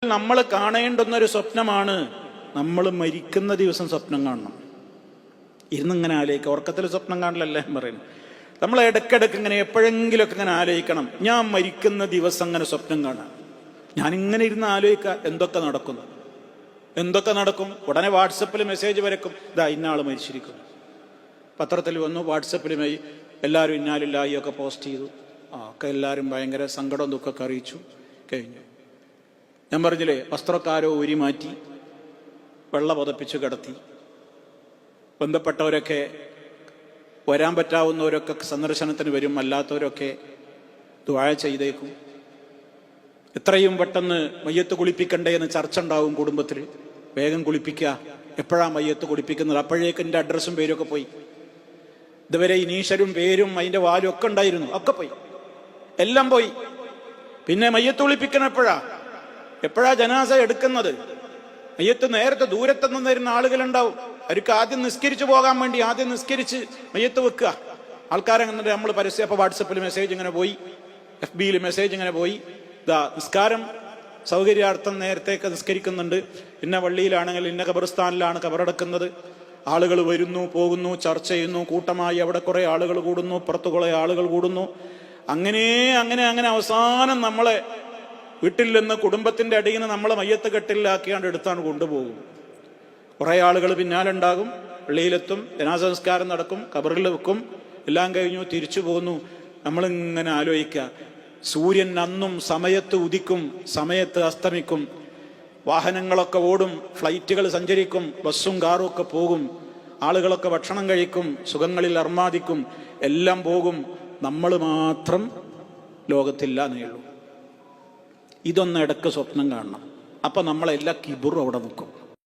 നമ്മൾ കാണേണ്ടുന്നൊരു സ്വപ്നമാണ് നമ്മൾ മരിക്കുന്ന ദിവസം സ്വപ്നം കാണണം. ഇരുന്നിങ്ങനെ ആലോചിക്കുക. ഉറക്കത്തിൽ സ്വപ്നം കാണില്ലല്ലേ പറയുന്നത്. നമ്മൾ ഇടയ്ക്കിടയ്ക്ക് ഇങ്ങനെ എപ്പോഴെങ്കിലുമൊക്കെ ഇങ്ങനെ ആലോചിക്കണം, ഞാൻ മരിക്കുന്ന ദിവസം അങ്ങനെ സ്വപ്നം കാണാം. ഞാനിങ്ങനെ ഇരുന്ന് ആലോചിക്കുക എന്തൊക്കെ നടക്കും. ഉടനെ വാട്സപ്പിൽ മെസ്സേജ് വരക്കും, ഇതാ ഇന്ന ആൾ മരിച്ചിരിക്കും. പത്രത്തിൽ വന്നു, വാട്സപ്പിൽ എല്ലാവരും ഇന്നാലില്ലായി ഒക്കെ പോസ്റ്റ് ചെയ്തു. ഒക്കെ എല്ലാവരും ഭയങ്കര സങ്കടവും ദുഃഖമൊക്കെ അറിയിച്ചു. കഴിഞ്ഞു. ഞാൻ പറഞ്ഞില്ലേ, വസ്ത്രക്കാരോ ഊരി മാറ്റി വെള്ള പുതപ്പിച്ച് കിടത്തി. ബന്ധപ്പെട്ടവരൊക്കെ, വരാൻ പറ്റാവുന്നവരൊക്കെ സന്ദർശനത്തിന് വരും, അല്ലാത്തവരൊക്കെ ദുആ ചെയ്തേക്കും. എത്രയും പെട്ടെന്ന് മയ്യത്ത് കുളിപ്പിക്കണ്ടേ എന്ന് ചർച്ച ഉണ്ടാവും കുടുംബത്തിൽ. വേഗം കുളിപ്പിക്കുക, എപ്പോഴാണ് മയ്യത്ത് കുളിപ്പിക്കുന്നത്? അപ്പോഴേക്ക് എൻ്റെ അഡ്രസ്സും പേരും ഒക്കെ പോയി. ഇതുവരെ ഇനീഷലും പേരും അതിൻ്റെ വാലും ഒക്കെ ഉണ്ടായിരുന്നു, ഒക്കെ പോയി, എല്ലാം പോയി. പിന്നെ മയ്യത്ത് കുളിപ്പിക്കണം എപ്പോഴാ ജനാസ എടുക്കുന്നത്? മയ്യത്ത് നേരത്തെ ദൂരത്തുനിന്ന് വരുന്ന ആളുകളുണ്ടാവും. അവർക്ക് ആദ്യം നിസ്കരിച്ചു പോകാൻ വേണ്ടി ആദ്യം നിസ്കരിച്ച് മയ്യത്ത് വെക്കുക. ആൾക്കാരങ്ങനെ നമ്മൾ പരസ്യം, അപ്പോൾ വാട്സപ്പിൽ മെസ്സേജ് ഇങ്ങനെ പോയി, FB-യിൽ മെസ്സേജ് ഇങ്ങനെ പോയി, ഇതാ നിസ്കാരം സൗകര്യാർത്ഥം നേരത്തേക്ക് നിസ്കരിക്കുന്നുണ്ട്, ഇന്ന പള്ളിയിലാണെങ്കിൽ ഇന്ന ഖബർസ്ഥാനിലാണ് ഖബറടക്കുന്നത്. ആളുകൾ വരുന്നു പോകുന്നു, ചർച്ച ചെയ്യുന്നു, കൂട്ടമായി അവിടെ കുറെ ആളുകൾ കൂടുന്നു, പുറത്ത് കുറെ ആളുകൾ കൂടുന്നു. അങ്ങനെ അങ്ങനെ അങ്ങനെ അവസാനം നമ്മളെ വീട്ടിൽ നിന്ന്, കുടുംബത്തിന്റെ അടിയിൽ നിന്ന് നമ്മളെ മയ്യത്ത് കെട്ടിലാക്കിയാണ്ട് എടുത്താണ് കൊണ്ടുപോകും. കുറെ ആളുകൾ പിന്നാലുണ്ടാകും, പള്ളിയിലെത്തും, ജനാസ സംസ്കാരം നടക്കും, ഖബറിൽ വെക്കും, എല്ലാം കഴിഞ്ഞു തിരിച്ചു പോകുന്നു. നമ്മളിങ്ങനെ ആലോചിക്കുക, സൂര്യൻ അന്നും സമയത്ത് ഉദിക്കും, സമയത്ത് അസ്തമിക്കും, വാഹനങ്ങളൊക്കെ ഓടും, ഫ്ലൈറ്റുകൾ സഞ്ചരിക്കും, ബസ്സും കാറും ഒക്കെ പോകും, ആളുകളൊക്കെ ഭക്ഷണം കഴിക്കും, സുഖങ്ങളിൽ അർമാദിക്കും, എല്ലാം പോകും. നമ്മൾ മാത്രം ലോകത്തില്ല എന്നേ ഉള്ളൂ. ഇതൊന്ന് ഇടയ്ക്ക് സ്വപ്നം കാണണം. അപ്പം നമ്മളെല്ലാ കിബറും അവിടെ നിൽക്കും.